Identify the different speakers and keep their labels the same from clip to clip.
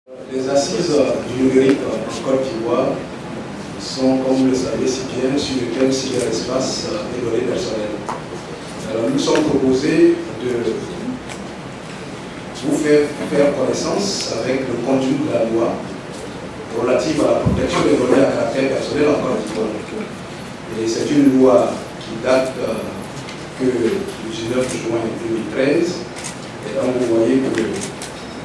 Speaker 1: Les assises du numérique en Côte d'Ivoire sont, comme vous le savez si bien, sur le thème cyberespace et données personnelles. Alors, nous sommes proposés de vous faire connaissance avec le contenu de la loi relative à la protection des données à caractère personnel en Côte d'Ivoire. Et c'est une loi qui date que du 19 juin 2013. Et donc, vous voyez que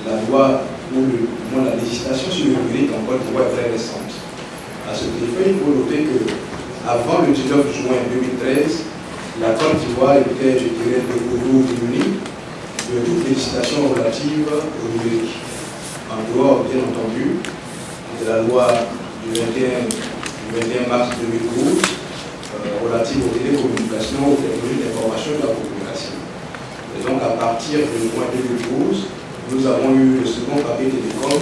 Speaker 1: la loi ou la législation sur le numérique en Côte d'Ivoire est très récente. À ce effet, il faut noter qu'avant le 19 juin 2013, la Côte d'Ivoire était, je dirais, démunie de toute législation relative au numérique. En dehors, bien entendu, de la loi du 21 mars 2012 relative aux télécommunications, aux technologies d'information et de la communication. Et donc, à partir du juin 2012, nous avons eu le second paquet télécom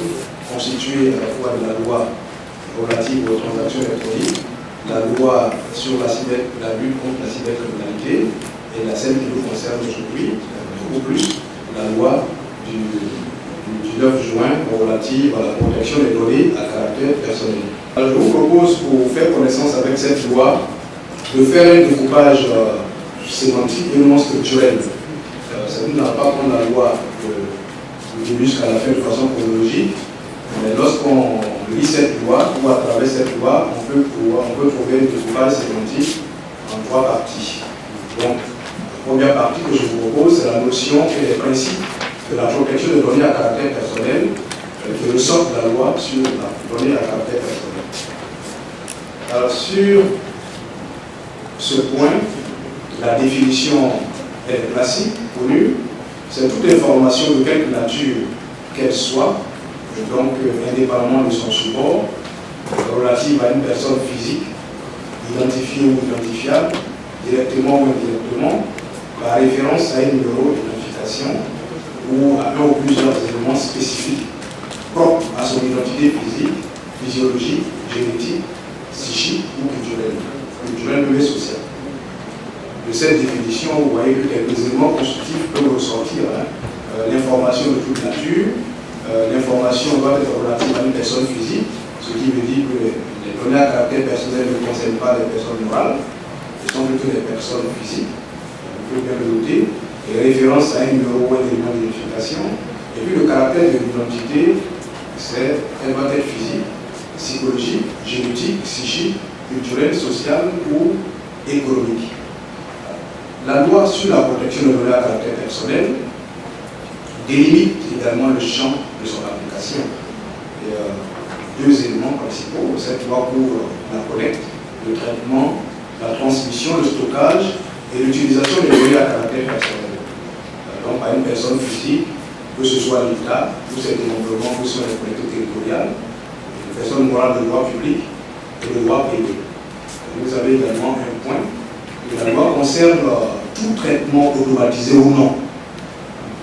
Speaker 1: constitué à la fois de la loi relative aux transactions électroniques, la loi sur la lutte contre la cybercriminalité et celle qui nous concerne aujourd'hui, beaucoup plus, la loi du 9 juin relative à la protection des données à caractère personnel. Alors, je vous propose, pour faire connaissance avec cette loi, de faire un découpage sémantique et non structurel. Ça ne va pas prendre la loi jusqu'à la fin de façon chronologique, mais lorsqu'on lit cette loi ou à travers cette loi, on peut trouver un découpage sémantique en trois parties. Donc, la première partie que je vous propose, c'est la notion et les principes de la protection des données à caractère personnel qui ressortent de la loi sur la donnée à caractère personnel. Alors, sur ce point, la définition est classique, connue. C'est toute information de quelque nature qu'elle soit, donc indépendamment de son support, relative à une personne physique, identifiée ou identifiable, directement ou indirectement, par référence à un numéro d'identification ou à un ou plusieurs éléments spécifiques propres à son identité physique, physiologique, génétique, psychique ou culturelle ou sociale. De cette définition, vous voyez que quelques éléments constitutifs peuvent ressortir. L'information de toute nature, l'information doit être relative à une personne physique, ce qui veut dire que les données à caractère personnel ne concernent pas les personnes morales, ce sont plutôt des personnes physiques, on peut bien le noter, et référence à un numéro ou un élément d'identification. Et puis le caractère de l'identité, elle va être physique, psychologique, génétique, psychique, culturelle, sociale ou économique. La loi sur la protection des données à caractère personnel délimite également le champ de son application. Et, deux éléments principaux. Cette loi couvre la collecte, le traitement, la transmission, le stockage et l'utilisation des données à caractère personnel. Donc, par une personne physique, que ce soit l'État, ou ses démembrements, que ce soit les collectivités territoriales, une personne morale de droit public et de droit privé. Vous avez également un point. La loi concerne tout traitement automatisé ou non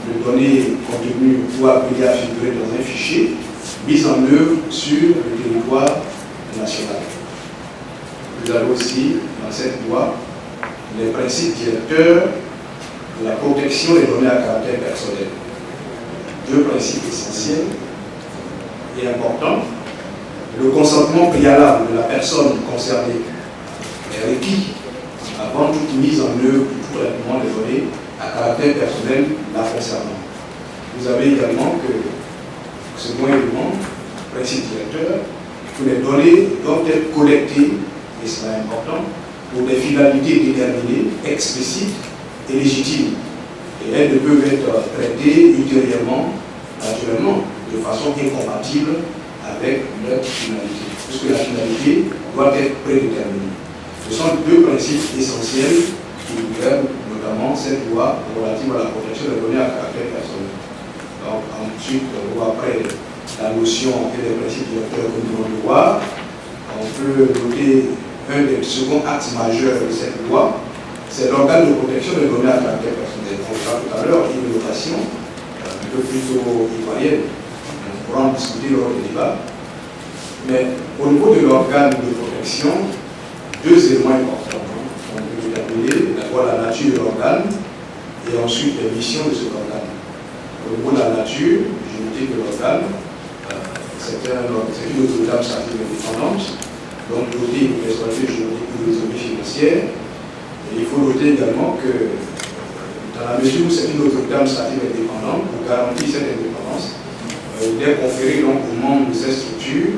Speaker 1: de données contenues ou appelées à figurer dans un fichier mis en œuvre sur le territoire national. Vous avez aussi dans cette loi les principes directeurs de la protection des données à caractère personnel. Deux principes essentiels et importants. Le consentement préalable de la personne concernée est requis avant toute mise en œuvre du traitement des données à caractère personnel la concernant. Vous avez également que, second élément, principe directeur, que les données doivent être collectées, et c'est important, pour des finalités déterminées, explicites et légitimes. Et elles ne peuvent être traitées ultérieurement, naturellement, de façon incompatible avec leur finalité, puisque la finalité doit être prédéterminée. Ce sont deux principes essentiels qui gouvernent notamment cette loi relative à la protection des données à caractère personnel. Donc ensuite, on voit après la notion et les principes directeurs que nous devons voir. On peut noter un des seconds axes majeurs de cette loi, c'est l'organe de protection des données à caractère personnel. On verra tout à l'heure une notation un peu plutôt ivoirienne. On pourra en discuter lors des débats. Mais au niveau de l'organe de protection, deux éléments importants. On peut déterminer d'abord la nature de l'organe et ensuite les missions de cet organe. Au niveau de la nature, je vous dis que l'organe c'est une autorité administrative indépendante, donc dotée de personnalité juridique ou de l'autorité financière. Et il faut noter également que dans la mesure où c'est une autorité administrative indépendante, pour garantir cette indépendance, il est conféré donc aux membres de cette structure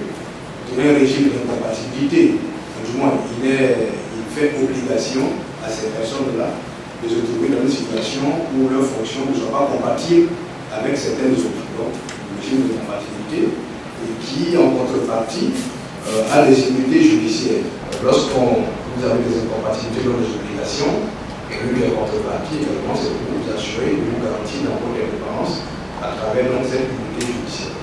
Speaker 1: un régime d'incompatibilité. Du moins, il fait obligation à ces personnes-là de se trouver dans une situation où leurs fonctions ne sont pas compatibles avec certaines autres. Donc, le régime de compatibilité, et qui, en contrepartie, a des immunités judiciaires. Lorsqu'on vous avez des incompatibilités dans les obligations, l'une des contreparties également, c'est pour vous assurer de vous garantir dans votre indépendance à travers donc, cette immunité judiciaire.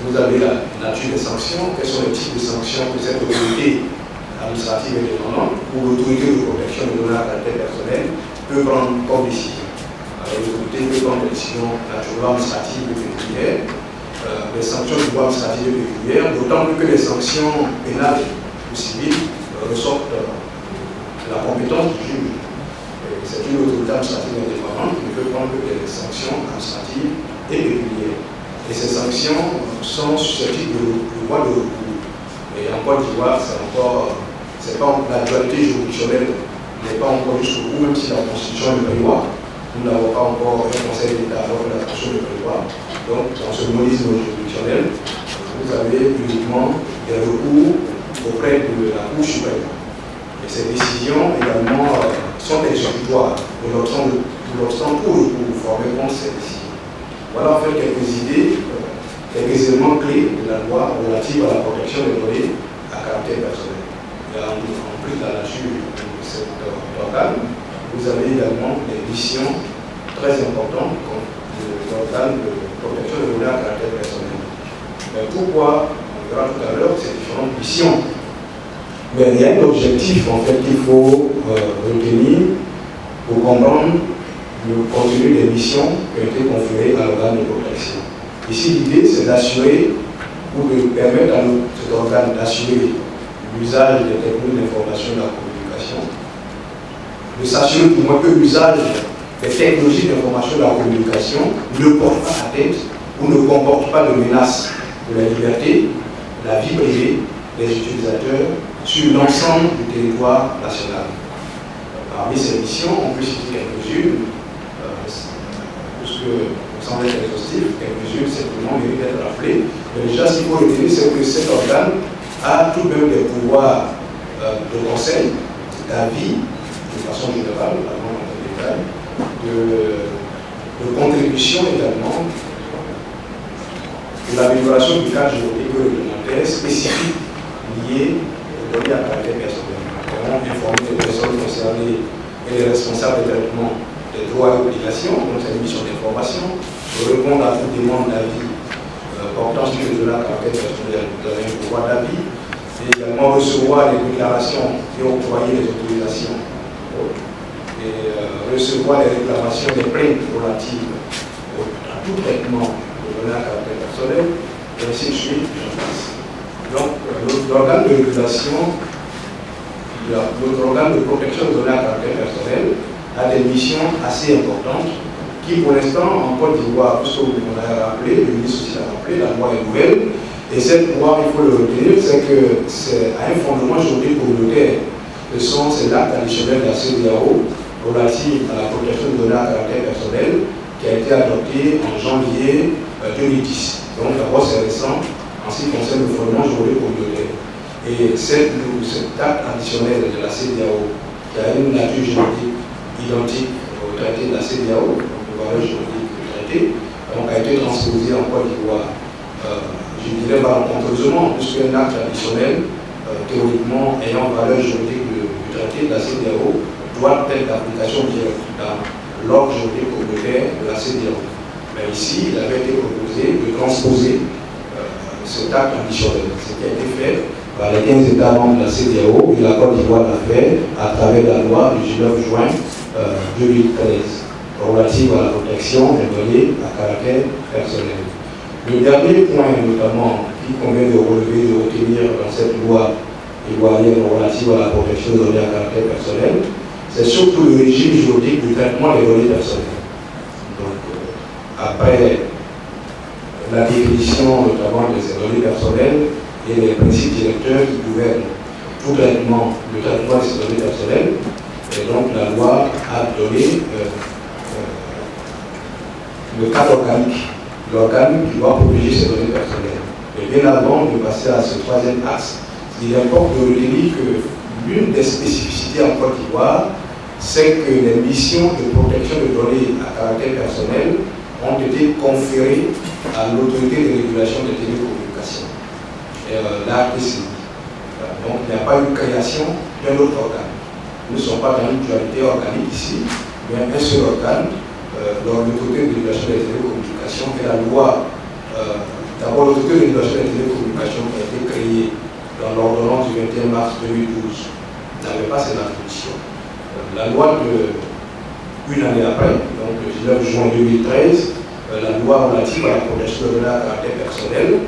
Speaker 1: Vous avez la nature des sanctions. Quels sont les types de sanctions que cette autorité administrative indépendante ou l'autorité de protection des données à caractère personnel peut prendre comme décision? L'autorité peut prendre des décisions naturellement administratives et pécuniaires, les sanctions du droit administratif et pécuniaire, d'autant plus que les sanctions pénales ou civiles ressortent de la compétence du juge. C'est une autorité administrative indépendante qui ne peut prendre que des sanctions administratives et pécuniaires. Et ces sanctions sont susceptibles de droit de recours. Et en Côte d'Ivoire, c'est pas la dualité juridictionnelle n'est pas encore jusqu'au bout, même si la Constitution le prévoit. Nous n'avons pas encore un Conseil d'État alors que la Constitution le prévoit. Donc, dans ce modisme juridictionnel, vous avez uniquement des recours auprès de la Cour suprême. Et ces décisions également sont exécutoires de l'obstant pour le recours formé contre ces décisions. Voilà en fait quelques idées, quelques éléments clés de la loi relative à la protection des données à caractère personnel. Et en plus de la nature de cet organe, vous avez également des missions très importantes de l'organe de protection des données à caractère personnel. Mais pourquoi, on verra tout à l'heure, ces différentes missions? Mais il y a un objectif en fait qu'il faut retenir pour comprendre le contenu des missions qui ont été conférées à l'organe de protection. Ici, l'idée, c'est d'assurer ou de permettre à cet organe d'assurer l'usage des techniques d'information et de la communication, de s'assurer du moins que l'usage des technologies d'information et de la communication ne porte pas atteinte ou ne comporte pas de menace de la liberté, de la vie privée des utilisateurs sur l'ensemble du territoire national. Parmi ces missions, on peut citer quelques-unes, puisque vous semblez être exhaustif, quelques-unes simplement méritent d'être rappelées. Mais déjà, ce qu'il faut retenir, c'est que cet organe a tout de même des pouvoirs de conseil, d'avis, de façon générale, avant dans le détail, de contribution également, de l'amélioration du cadre juridique et réglementaire spécifique lié aux données à caractère personnel. Comment informer les personnes concernées et les responsables de traitement des droits et obligations, donc c'est une mission d'information, répondre à toute demande d'avis portant sur les données à caractère personnel, vous avez un pouvoir d'avis, et également recevoir les déclarations et octroyer les autorisations, et recevoir les réclamations des plaintes relatives à tout traitement de données à caractère personnel, et ainsi de suite. Donc, l'organe de régulation, notre organe de protection des données à caractère personnel a des missions assez importantes qui, pour l'instant, en Côte d'Ivoire, puisque vous l'avez rappelé, le ministre aussi l'a rappelé, la loi est nouvelle, et cette loi, il faut le retenir, c'est que c'est à un fondement juridique communautaire. C'est l'acte additionnel de la CEDEAO relatif à la protection des données à caractère personnel qui a été adopté en janvier 2010. Donc, d'abord, c'est récent en ce qui concerne le fondement juridique communautaire. Et cet acte additionnel de la CEDEAO qui a une nature juridique identique au traité de la CEDEAO, donc le valeur juridique du traité, donc a été transposé en Côte d'Ivoire. Je dirais malencontreusement, puisqu'un acte additionnel, théoriquement ayant valeur juridique du traité de la CEDEAO, doit être d'application directe dans l'ordre juridique communautaire de la CEDEAO. Mais ici, il avait été proposé de transposer cet acte additionnel, ce qui a été fait par les 15 États membres de la CEDEAO, et la Côte d'Ivoire l'a fait à travers la loi du 19 juin 2013 relative à la protection des données à caractère personnel. Le dernier point, notamment, qui convient de relever, de retenir dans cette loi ivoirienne relative à la protection des données à caractère personnel, c'est surtout le régime juridique du traitement des données personnelles. Donc, après la définition notamment de ces données personnelles et les principes directeurs qui gouvernent tout traitement, le traitement de ces données personnelles. Et donc la loi a donné le cadre organique, l'organe qui doit protéger ces données personnelles. Et bien avant de passer à ce troisième axe, il importe de retenir que l'une des spécificités en Côte d'Ivoire, c'est que les missions de protection de données à caractère personnel ont été conférées à l'autorité de régulation des télécommunications, l'ARTCI. Donc il n'y a pas eu création d'un autre organe. Nous ne sommes pas dans une dualité organique ici, mais un seul organe, l'autorité de régulation des télécommunications, et la loi, d'abord l'autorité de régulation des télécommunications qui a été créée dans l'ordonnance du 21 mars 2012, n'avait pas cette attribution. La loi une année après, donc le 19 juin 2013, la loi relative à la protection de données à caractère personnel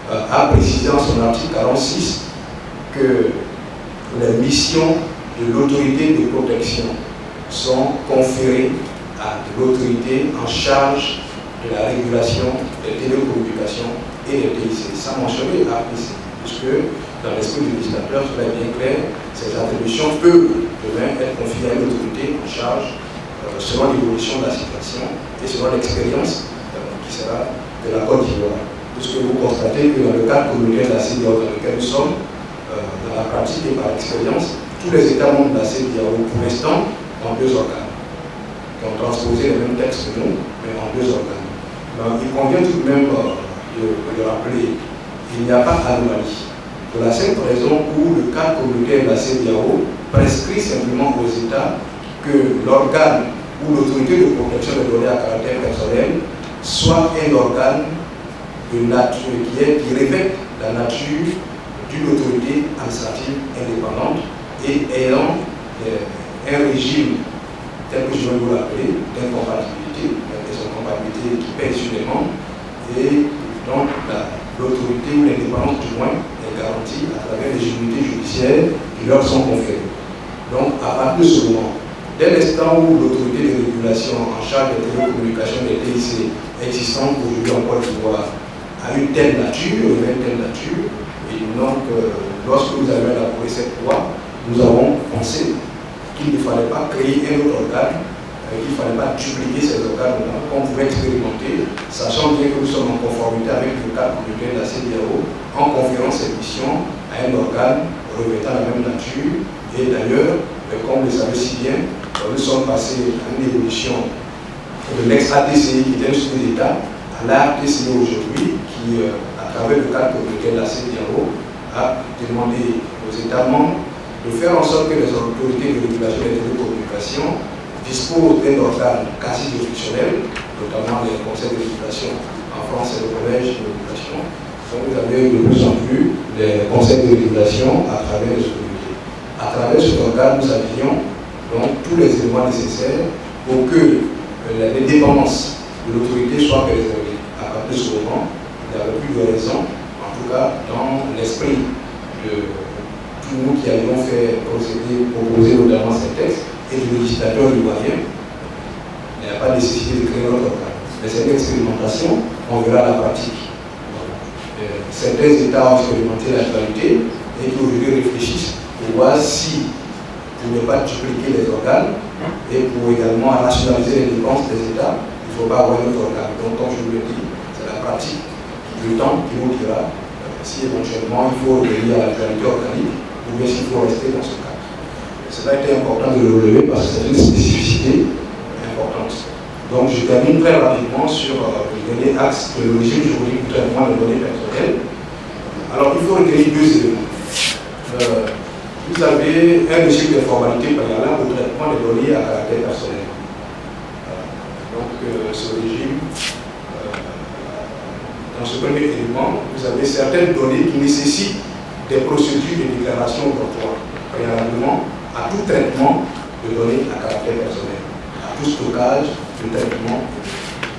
Speaker 1: a précisé en son article 46 que les missions de l'autorité de protection sont conférées à l'autorité en charge de la régulation des télécommunications et des TIC, sans mentionner l'ARTCI, puisque dans l'esprit du législateur, cela est bien clair, ces attributions peuvent demain être confiées à une autorité en charge selon l'évolution de la situation et selon l'expérience qui sera de la Côte d'Ivoire. Puisque vous constatez que dans le cadre communautaire de la CEDEAO dans lequel nous sommes, dans la pratique et par l'expérience, tous les États membres de la CEDEAO, pour l'instant, ont deux organes, qui ont transposé les mêmes textes que nous, mais en deux organes. Donc, il convient tout de même de rappeler qu'il n'y a pas d'anomalie. Pour la simple raison où le cadre communautaire de la CEDEAO prescrit simplement aux États que l'organe ou l'autorité de protection des données à caractère personnel soit un organe de nature qui revêt la nature d'une autorité administrative indépendante et ayant un régime, tel que je vais vous l'appeler, d'incompatibilité, une compatibilité qui pèse sur les membres, et donc l'autorité ou l'indépendance du moins est garantie à travers les immunités judiciaires qui leur sont conférées. Donc à partir de ce moment, dès l'instant où l'autorité de régulation en charge des télécommunications des TIC existantes aujourd'hui en Côte d'Ivoire a une telle nature, et donc lorsque nous avons élaboré cette loi, nous avons pensé qu'il ne fallait pas créer un autre organe, qu'il ne fallait pas dupliquer ces organes-là, qu'on pouvait expérimenter, sachant bien que nous sommes en conformité avec le cadre communautaire de la CEDEAO, en conférant cette mission à un organe revêtant la même nature. Et d'ailleurs, comme vous le savez si bien, nous sommes passés à une évolution de l'ex-ATCI qui était un sous-État à l'ARTCI aujourd'hui qui, à travers le cadre communautaire de la CEDEAO, a demandé aux États membres de faire en sorte que les autorités de régulation des télécommunications disposent d'un organe quasi juridictionnel, notamment les conseils de régulation. En France, c'est le collège de régulation. Donc vous avez de plus en plus les conseils de régulation à travers les autorités. À travers cet organe, nous avions donc tous les éléments nécessaires pour que l'indépendance de l'autorité soit préservée. À partir de ce moment, il n'y avait plus de raison, en tout cas dans l'esprit de tous nous qui avions fait proposer notamment ces textes et du législateur ivoirien, il n'y a pas de nécessité de créer notre organe. Mais cette expérimentation, on verra la pratique. Certains États ont expérimenté la dualité et qui aujourd'hui réfléchissent pour voir si pour ne pas dupliquer les organes et pour également rationaliser les dépenses des États, il ne faut pas avoir un autre organe. Donc, comme je vous l'ai dit, c'est la pratique du temps qui nous dira si éventuellement il faut revenir à la dualité organique ou bien s'il faut rester dans ce cadre. Cela a été important de le relever parce que c'est une spécificité importante. Donc, je termine très rapidement sur le dernier axe de l'origine juridique du traitement des données personnelles. Alors, il faut retenir deux éléments. Vous avez un régime de formalité préalable au traitement des données à caractère personnel. Donc, ce régime, dans ce premier élément, vous avez certaines données qui nécessitent des procédures de déclaration obligatoire préalablement à tout traitement de données à caractère personnel, à tout stockage de traitement.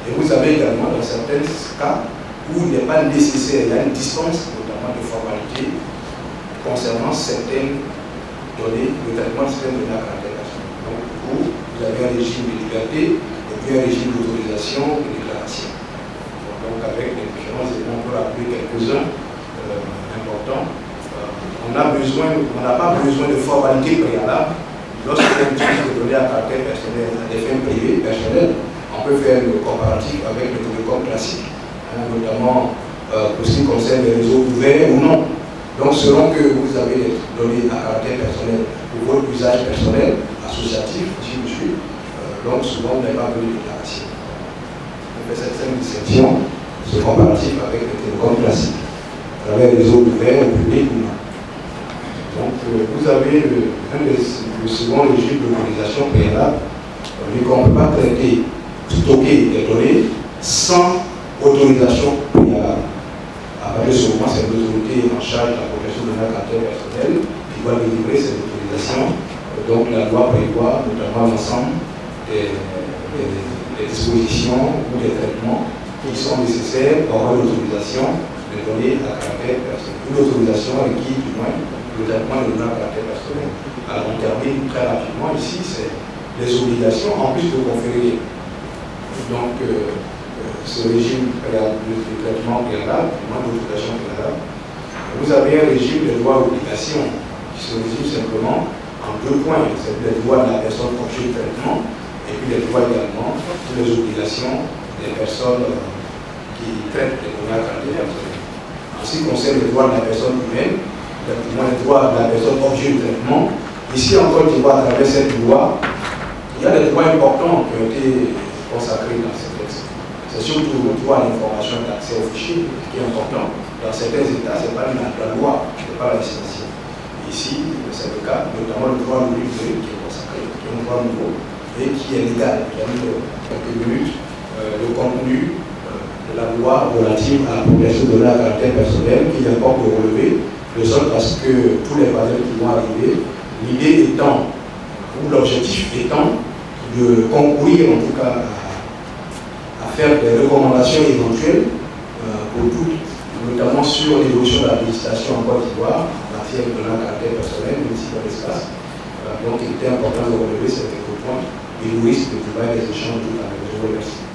Speaker 1: Et vous avez également, dans certains cas, où il n'est pas nécessaire, il y a une dispense, notamment de formalité, concernant certaines données, le traitement de certaines données à caractère personnel. Donc, vous avez un régime de liberté et puis un régime d'autorisation et de déclaration. Donc, Donc avec les différents éléments, on peut rappeler quelques-uns importants. On n'a pas besoin de formalité préalable. Lorsqu'on utilise des données à caractère personnel, à des fins privées, personnelles, on peut faire le comparatif avec le télécom classique, notamment pour ce qui concerne les réseaux ouverts ou non. Donc selon que vous avez des données à caractère personnel pour votre usage personnel, associatif, donc souvent vous n'avez pas besoin de déclaration. On fait cette simple distinction, ce comparatif avec le télécom classique, à travers les réseaux ouverts au public ou non. Donc, vous avez le second régime d'autorisation préalable, qu'on ne peut pas traiter, stocker des données sans autorisation préalable. À partir de ce moment, c'est l'autorité en charge de la protection de la caractère personnelle qui va délivrer cette autorisation. Donc, la loi prévoit notamment l'ensemble des dispositions ou des traitements qui sont nécessaires pour avoir l'autorisation de données à caractère personnel. Une autorisation requise du moins le traitement de données à caractère personnel. Alors on termine très rapidement ici, c'est les obligations en plus de conférer donc ce régime de traitement préalable, du moins d'autorisation préalable. Vous avez un régime de droits et obligations qui se résume simplement en deux points, c'est les droits de la personne objet de traitement et puis les droits également pour les obligations des personnes qui traitent les données à caractère personnel. En ce qui concerne les droits de la personne humaine, les droits de la personne objet de traitement, ici en Côte d'Ivoire, à travers cette loi, il y a des droits importants qui ont été consacrés dans ce texte. C'est surtout le droit à l'information et d'accès aux fichiers qui est important. Dans certains États, ce n'est pas la loi, ce n'est pas la législation. Ici, c'est le cas, notamment le droit à l'unité qui est consacré, qui est un droit nouveau et qui est légal. Il y a eu quelques minutes le contenu de la loi relative à la protection de données à caractère personnel qu'il importe de relever, de sorte à ce que tous les partenaires qui vont arriver, l'idée étant, ou l'objectif étant, de concourir en tout cas à faire des recommandations éventuelles pour tout, notamment sur l'évolution de la législation en Côte d'Ivoire en matière de données à caractère personnel, mais aussi dans l'espace. Donc il était important de relever ces quelques points et le risque de débat et des échanges tout à l'heure. Je vous remercie.